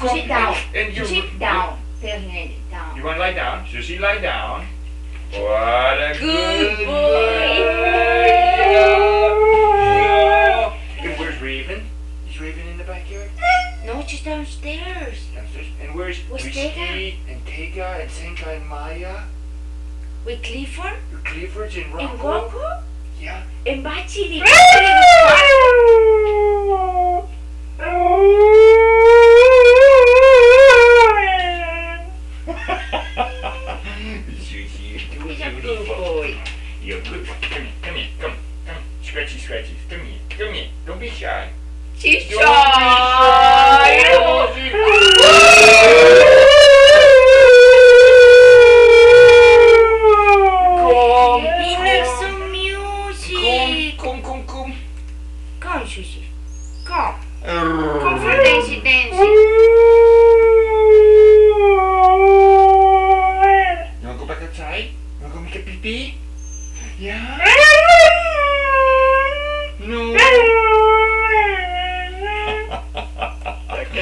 sit down. And you Sit down. Tell him down. You want to lie down? Sussie, lie down. What a Good good boy. And where's Raven? Is Raven in the backyard? No, she's downstairs. Downstairs. And where's Where's Whiskey and Tega and Senka and Maya? With Clifford Your Cliffords and and Rocco? Rocco Yeah. and Bachi. Sussie, you're He's a good beautiful. boy. You're a good boy. Come here, come. Scratchy, scratchy. Come here. Don't be shy. She's Don't be shy. Come, He makes some music. Come. Come, Sussie. Come. Come for dancing. You wanna go back outside? You wanna go make a pee-pee? Yeah? No.